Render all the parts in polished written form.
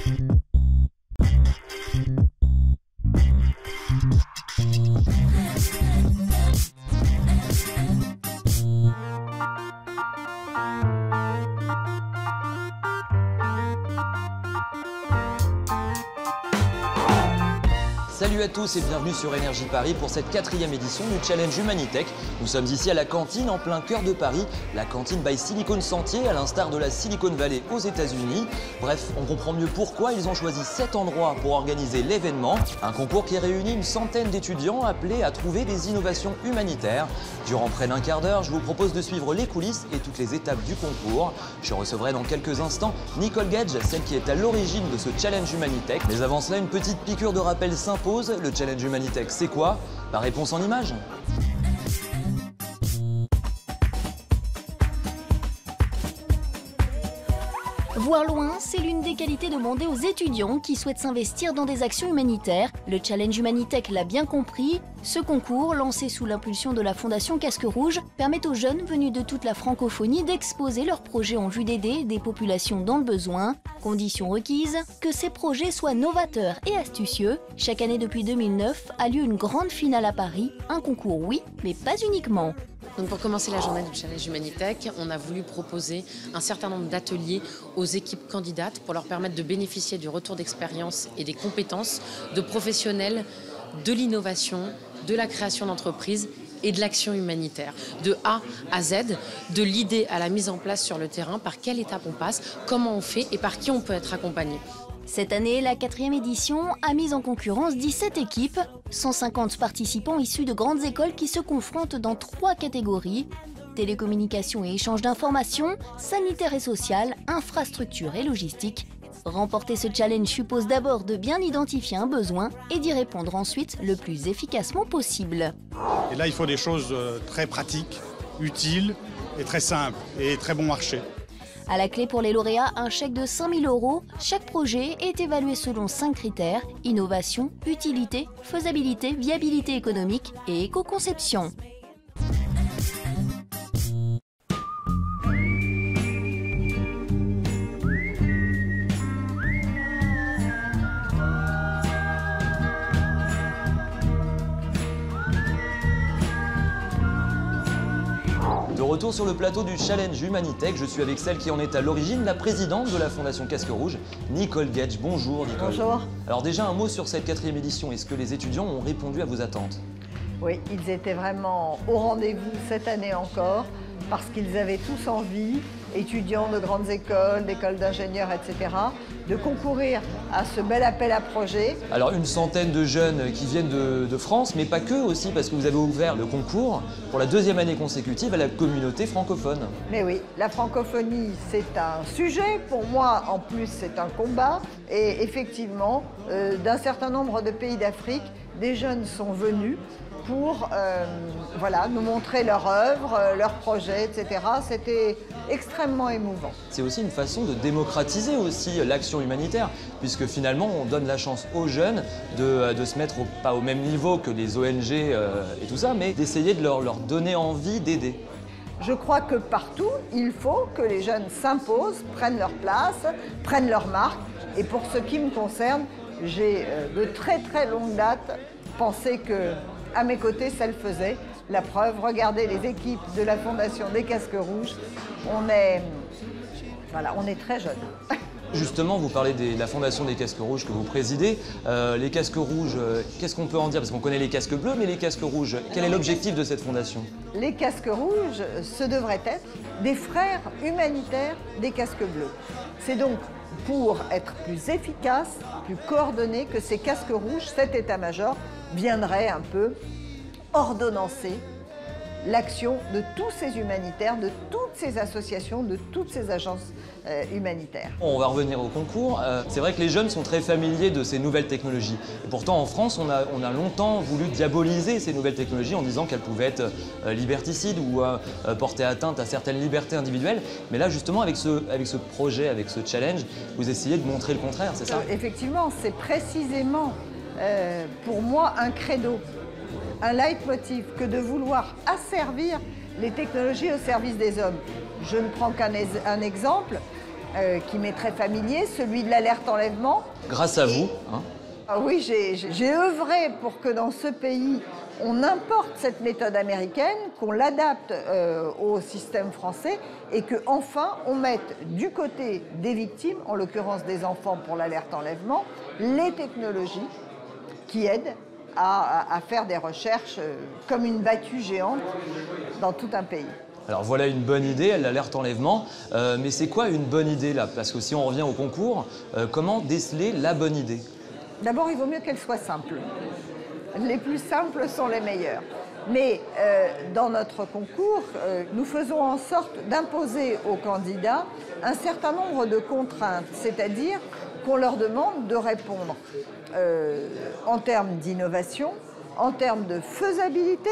Salut à tous et bienvenue sur Énergie Paris pour cette 4e édition du Challenge Humanitech. Nous sommes ici à la cantine en plein cœur de Paris, la cantine by Silicon Sentier, à l'instar de la Silicon Valley aux États-Unis. Bref, on comprend mieux pourquoi ils ont choisi cet endroit pour organiser l'événement. Un concours qui réunit une centaine d'étudiants appelés à trouver des innovations humanitaires. Durant près d'un quart d'heure, je vous propose de suivre les coulisses et toutes les étapes du concours. Je recevrai dans quelques instants Nicole Gage, celle qui est à l'origine de ce Challenge Humanitech. Mais avant cela, une petite piqûre de rappel s'impose. Le Challenge Humanitech, c'est quoi? La réponse en images. Voir loin, c'est l'une des qualités demandées aux étudiants qui souhaitent s'investir dans des actions humanitaires. Le Challenge Humanitech l'a bien compris. Ce concours, lancé sous l'impulsion de la Fondation Casque Rouge, permet aux jeunes venus de toute la francophonie d'exposer leurs projets en vue d'aider des populations dans le besoin. Condition requise, que ces projets soient novateurs et astucieux. Chaque année depuis 2009 a lieu une grande finale à Paris. Un concours, oui, mais pas uniquement. Donc pour commencer la journée du Challenge Humanitech, on a voulu proposer un certain nombre d'ateliers aux équipes candidates pour leur permettre de bénéficier du retour d'expérience et des compétences de professionnels de l'innovation, de la création d'entreprises et de l'action humanitaire. De A à Z, de l'idée à la mise en place sur le terrain, par quelle étape on passe, comment on fait et par qui on peut être accompagné. Cette année, la 4e édition a mis en concurrence 17 équipes, 150 participants issus de grandes écoles qui se confrontent dans 3 catégories: télécommunications et échange d'informations, sanitaire et social, infrastructure et logistique. Remporter ce challenge suppose d'abord de bien identifier un besoin et d'y répondre ensuite le plus efficacement possible. Et là, il faut des choses très pratiques, utiles et très simples et très bon marché. À la clé pour les lauréats, un chèque de 5 000 €. Chaque projet est évalué selon 5 critères: innovation, utilité, faisabilité, viabilité économique et éco-conception. De retour sur le plateau du Challenge Humanitech, je suis avec celle qui en est à l'origine, la présidente de la Fondation Casque Rouge, Nicole Gage. Bonjour Nicole. Bonjour. Alors déjà un mot sur cette 4e édition, est-ce que les étudiants ont répondu à vos attentes? Oui, ils étaient vraiment au rendez-vous cette année encore, parce qu'ils avaient tous envie, étudiants de grandes écoles, d'écoles d'ingénieurs, etc., de concourir à ce bel appel à projet. Alors une centaine de jeunes qui viennent de France, mais pas que aussi, parce que vous avez ouvert le concours pour la 2e année consécutive à la communauté francophone. Mais oui, la francophonie, c'est un sujet. Pour moi, en plus, c'est un combat. Et effectivement, d'un certain nombre de pays d'Afrique, des jeunes sont venus pour voilà, nous montrer leur œuvre, leurs projets, etc. C'était extrêmement émouvant. C'est aussi une façon de démocratiser aussi l'action humanitaire, puisque finalement on donne la chance aux jeunes de se mettre pas au même niveau que les ONG et tout ça, mais d'essayer de leur donner envie d'aider. Je crois que partout, il faut que les jeunes s'imposent, prennent leur place, prennent leur marque. Et pour ce qui me concerne, j'ai de très très longue date pensé que à mes côtés, ça le faisait. La preuve, regardez les équipes de la Fondation des Casques Rouges. On est très jeunes. Justement, vous parlez de la Fondation des Casques Rouges que vous présidez. Les Casques Rouges, qu'est-ce qu'on peut en dire? Parce qu'on connaît les Casques Bleus, mais les Casques Rouges, quel est l'objectif de cette fondation? Les Casques Rouges, ce devraient être des frères humanitaires des Casques Bleus. C'est donc pour être plus efficace, plus coordonné, que ces Casques Rouges, cet état-major, viendrait un peu ordonnancer l'action de tous ces humanitaires, de toutes ces associations, de toutes ces agences humanitaires. On va revenir au concours. C'est vrai que les jeunes sont très familiers de ces nouvelles technologies. Et pourtant, en France, on a longtemps voulu diaboliser ces nouvelles technologies en disant qu'elles pouvaient être liberticides ou porter atteinte à certaines libertés individuelles. Mais là, justement, avec ce projet, avec ce challenge, vous essayez de montrer le contraire, c'est ça? Effectivement, c'est précisément pour moi un credo, un leitmotiv, que de vouloir asservir les technologies au service des hommes. Je ne prends qu'un exemple. qui m'est très familier, celui de l'alerte enlèvement. Grâce à vous, hein. Ah oui, j'ai œuvré pour que dans ce pays, on importe cette méthode américaine, qu'on l'adapte au système français et qu'enfin, on mette du côté des victimes, en l'occurrence des enfants pour l'alerte enlèvement, les technologies qui aident à faire des recherches comme une battue géante dans tout un pays. Alors voilà une bonne idée, l'alerte enlèvement. Mais c'est quoi une bonne idée là? Parce que si on revient au concours, comment déceler la bonne idée? D'abord, il vaut mieux qu'elle soit simple. Les plus simples sont les meilleurs. Mais dans notre concours, nous faisons en sorte d'imposer aux candidats un certain nombre de contraintes, c'est-à-dire qu'on leur demande de répondre en termes d'innovation, en termes de faisabilité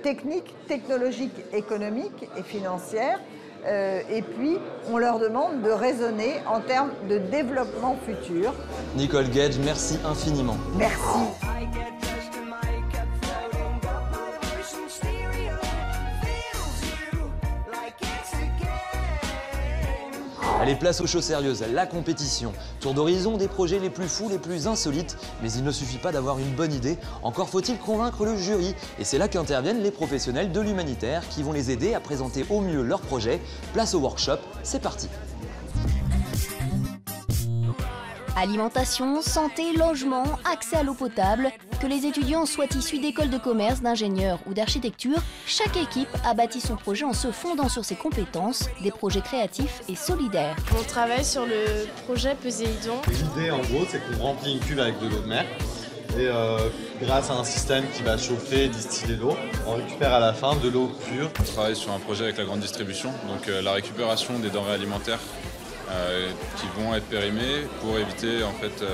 technique, technologique, économique et financière. Et puis, on leur demande de raisonner en termes de développement futur. Nicole Gage, merci infiniment. Merci. Allez, place aux choses sérieuses, la compétition. Tour d'horizon des projets les plus fous, les plus insolites. Mais il ne suffit pas d'avoir une bonne idée, encore faut-il convaincre le jury. Et c'est là qu'interviennent les professionnels de l'humanitaire qui vont les aider à présenter au mieux leur projet. Place au workshop, c'est parti. Alimentation, santé, logement, accès à l'eau potable. Que les étudiants soient issus d'écoles de commerce, d'ingénieurs ou d'architecture, chaque équipe a bâti son projet en se fondant sur ses compétences, des projets créatifs et solidaires. On travaille sur le projet Poséidon. L'idée en gros c'est qu'on remplit une cuve avec de l'eau de mer et grâce à un système qui va chauffer et distiller l'eau, on récupère à la fin de l'eau pure. On travaille sur un projet avec la grande distribution, donc la récupération des denrées alimentaires qui vont être périmées pour éviter en fait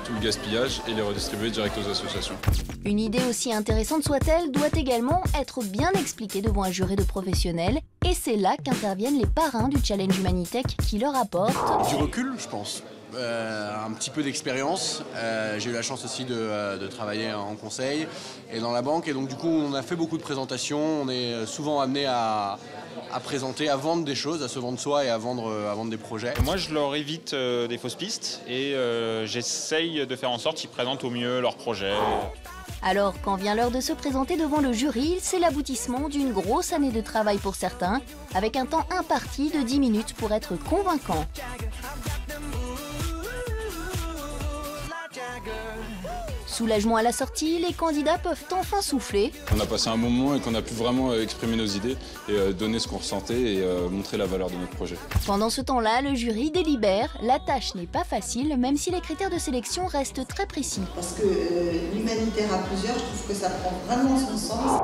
tout le gaspillage et les redistribuer direct aux associations. Une idée aussi intéressante soit-elle doit également être bien expliquée devant un jury de professionnels et c'est là qu'interviennent les parrains du Challenge Humanitech qui leur apportent du recul, je pense. Un petit peu d'expérience. J'ai eu la chance aussi de travailler en conseil et dans la banque. Et donc du coup, on a fait beaucoup de présentations. On est souvent amené à présenter, à vendre des choses, à se vendre soi et à vendre des projets. Moi, je leur évite des fausses pistes et j'essaye de faire en sorte qu'ils présentent au mieux leur projet. Alors, quand vient l'heure de se présenter devant le jury, c'est l'aboutissement d'une grosse année de travail pour certains, avec un temps imparti de 10 minutes pour être convaincant. Soulagement à la sortie, les candidats peuvent enfin souffler. On a passé un bon moment et qu'on a pu vraiment exprimer nos idées et donner ce qu'on ressentait et montrer la valeur de notre projet. Pendant ce temps-là, le jury délibère. La tâche n'est pas facile, même si les critères de sélection restent très précis. Parce que l'humanitaire à plusieurs, je trouve que ça prend vraiment son sens.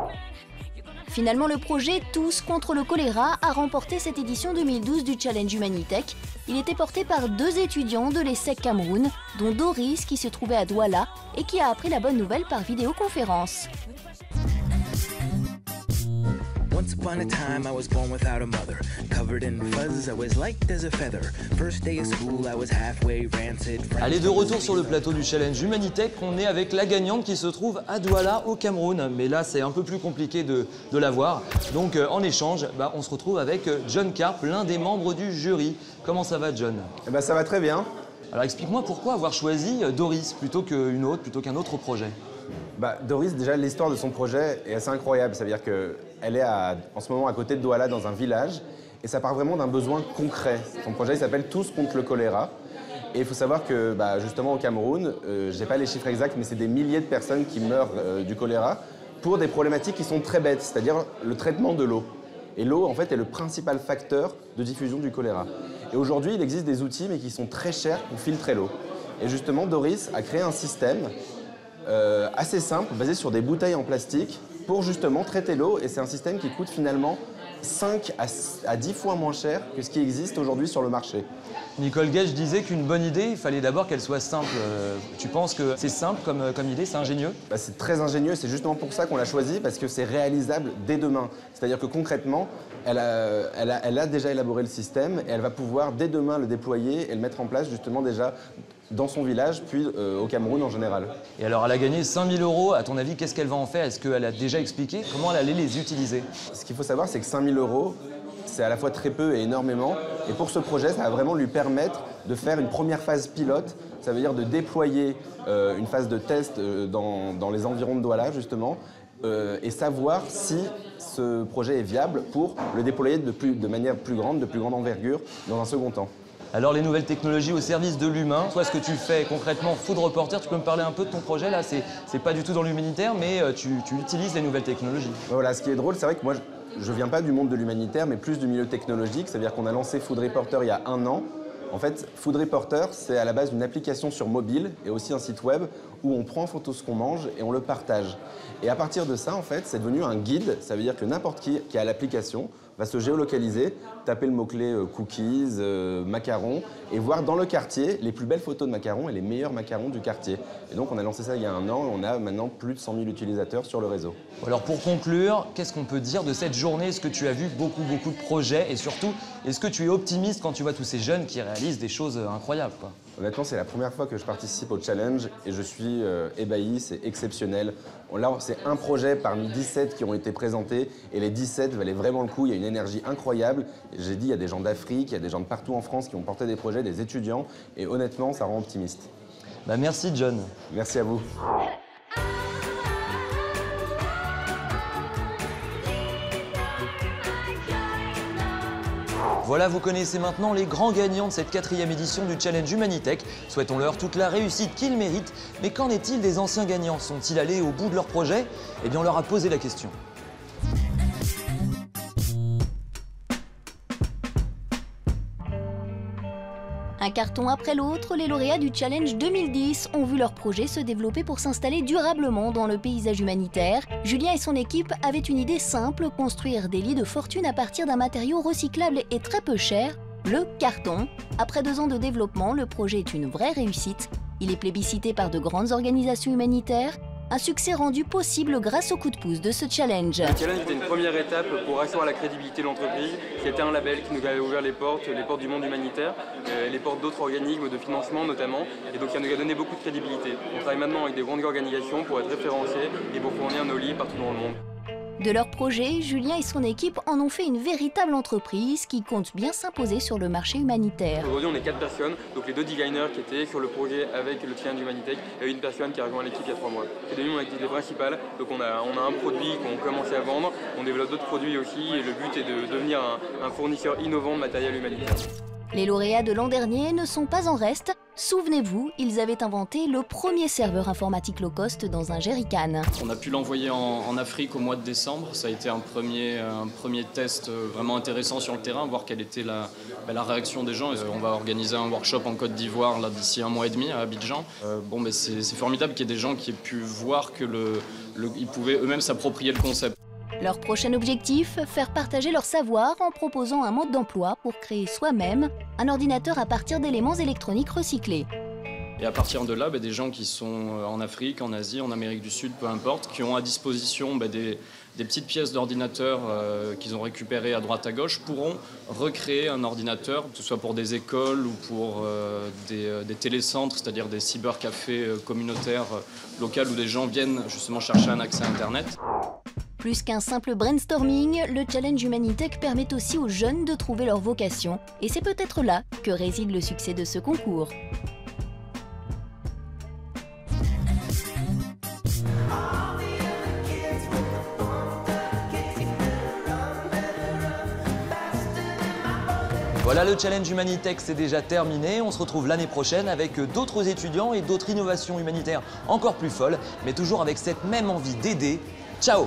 Finalement, le projet Tous contre le choléra a remporté cette édition 2012 du Challenge Humanitech. Il était porté par 2 étudiants de l'ESSEC Cameroun, dont Doris qui se trouvait à Douala et qui a appris la bonne nouvelle par vidéoconférence. Once upon a time I was born without a mother. Covered in fuzz, I was light as a feather. First day of school, I was halfway rancid. Allez, de retour sur le plateau du Challenge Humanitech, on est avec la gagnante qui se trouve à Douala au Cameroun. Mais là, c'est un peu plus compliqué de la voir. Donc en échange, on se retrouve avec John Carp, l'un des membres du jury. Comment ça va, John? Ça va très bien. Alors explique-moi pourquoi avoir choisi Doris plutôt qu'une autre, plutôt qu'un autre projet. Doris, déjà, l'histoire de son projet est assez incroyable. Ça veut dire qu'elle est en ce moment à côté de Douala, dans un village, et ça part vraiment d'un besoin concret. Son projet il s'appelle Tous contre le choléra. Et il faut savoir que, justement, au Cameroun, je n'ai pas les chiffres exacts, mais c'est des milliers de personnes qui meurent du choléra pour des problématiques qui sont très bêtes, c'est-à-dire le traitement de l'eau. Et l'eau, en fait, est le principal facteur de diffusion du choléra. Et aujourd'hui, il existe des outils, mais qui sont très chers pour filtrer l'eau. Et justement, Doris a créé un système assez simple, basé sur des bouteilles en plastique, pour justement traiter l'eau. Et c'est un système qui coûte finalement 5 à 10 fois moins cher que ce qui existe aujourd'hui sur le marché. Nicole Gage disait qu'une bonne idée, il fallait d'abord qu'elle soit simple. Tu penses que c'est simple comme idée, c'est ingénieux? C'est très ingénieux, c'est justement pour ça qu'on l'a choisi, parce que c'est réalisable dès demain. C'est-à-dire que concrètement, elle a déjà élaboré le système et elle va pouvoir dès demain le déployer et le mettre en place justement déjà dans son village, puis au Cameroun en général. Et alors, elle a gagné 5 000 €. À ton avis, qu'est-ce qu'elle va en faire? Est-ce qu'elle a déjà expliqué comment elle allait les utiliser? Ce qu'il faut savoir, c'est que 5 000 €, c'est à la fois très peu et énormément. Et pour ce projet, ça va vraiment lui permettre de faire une première phase pilote. Ça veut dire de déployer une phase de test dans les environs de Douala, justement, et savoir si ce projet est viable pour le déployer de manière plus grande, de plus grande envergure, dans un second temps. Alors les nouvelles technologies au service de l'humain, toi ce que tu fais concrètement, Food Reporter, tu peux me parler un peu de ton projet là? C'est pas du tout dans l'humanitaire, mais tu utilises les nouvelles technologies. Voilà, ce qui est drôle, c'est vrai que moi je viens pas du monde de l'humanitaire, mais plus du milieu technologique, c'est-à-dire qu'on a lancé Food Reporter il y a 1 an. En fait, Food Reporter, c'est à la base une application sur mobile et aussi un site web où on prend en photo ce qu'on mange et on le partage. Et à partir de ça, en fait, c'est devenu un guide. Ça veut dire que n'importe qui a l'application va se géolocaliser, taper le mot-clé cookies, macarons, et voir dans le quartier les plus belles photos de macarons et les meilleurs macarons du quartier. Et donc on a lancé ça il y a 1 an, on a maintenant plus de 100 000 utilisateurs sur le réseau. Alors pour conclure, qu'est-ce qu'on peut dire de cette journée? Est-ce que tu as vu beaucoup de projets? Et surtout, est-ce que tu es optimiste quand tu vois tous ces jeunes qui réalisent des choses incroyables, quoi? Honnêtement, c'est la première fois que je participe au challenge et je suis ébahi, c'est exceptionnel. Là, c'est un projet parmi 17 qui ont été présentés et les 17 valaient vraiment le coup. Il y a une énergie incroyable. J'ai dit, il y a des gens d'Afrique, il y a des gens de partout en France qui ont porté des projets, des étudiants et honnêtement, ça rend optimiste. Bah, merci John. Merci à vous. Voilà, vous connaissez maintenant les grands gagnants de cette 4e édition du Challenge Humanitech. Souhaitons-leur toute la réussite qu'ils méritent. Mais qu'en est-il des anciens gagnants? Sont-ils allés au bout de leur projet? Eh bien, on leur a posé la question. Un carton après l'autre, les lauréats du Challenge 2010 ont vu leur projet se développer pour s'installer durablement dans le paysage humanitaire. Julien et son équipe avaient une idée simple, construire des lits de fortune à partir d'un matériau recyclable et très peu cher, le carton. Après 2 ans de développement, le projet est une vraie réussite. Il est plébiscité par de grandes organisations humanitaires. Un succès rendu possible grâce au coup de pouce de ce challenge. Le challenge était une première étape pour assurer la crédibilité de l'entreprise. C'était un label qui nous avait ouvert les portes du monde humanitaire, les portes d'autres organismes de financement notamment, et donc ça nous a donné beaucoup de crédibilité. On travaille maintenant avec des grandes organisations pour être référencés et pour fournir nos lits partout dans le monde. De leur projet, Julien et son équipe en ont fait une véritable entreprise qui compte bien s'imposer sur le marché humanitaire. Aujourd'hui, on est 4 personnes, donc les 2 designers qui étaient sur le projet avec le Challenge Humanitech et une personne qui a rejoint l'équipe il y a 3 mois. C'est devenu mon activité principale, donc on a un produit qu'on commence à vendre, on développe d'autres produits aussi et le but est de devenir un fournisseur innovant de matériel humanitaire. Les lauréats de l'an dernier ne sont pas en reste. Souvenez-vous, ils avaient inventé le premier serveur informatique low cost dans un jerrycan. On a pu l'envoyer en Afrique au mois de décembre. Ça a été un premier test vraiment intéressant sur le terrain, voir quelle était la réaction des gens. On va organiser un workshop en Côte d'Ivoire d'ici 1 mois et demi à Abidjan. C'est formidable qu'il y ait des gens qui aient pu voir qu'ils pouvaient eux-mêmes s'approprier le concept. Leur prochain objectif, faire partager leur savoir en proposant un mode d'emploi pour créer soi-même un ordinateur à partir d'éléments électroniques recyclés. Et à partir de là, des gens qui sont en Afrique, en Asie, en Amérique du Sud, peu importe, qui ont à disposition des petites pièces d'ordinateur qu'ils ont récupérées à droite à gauche, pourront recréer un ordinateur, que ce soit pour des écoles ou pour des télécentres, c'est-à-dire des cybercafés communautaires locaux où des gens viennent justement chercher un accès à Internet. Plus qu'un simple brainstorming, le Challenge Humanitech permet aussi aux jeunes de trouver leur vocation. Et c'est peut-être là que réside le succès de ce concours. Voilà, le Challenge Humanitech, c'est déjà terminé. On se retrouve l'année prochaine avec d'autres étudiants et d'autres innovations humanitaires encore plus folles, mais toujours avec cette même envie d'aider. Ciao!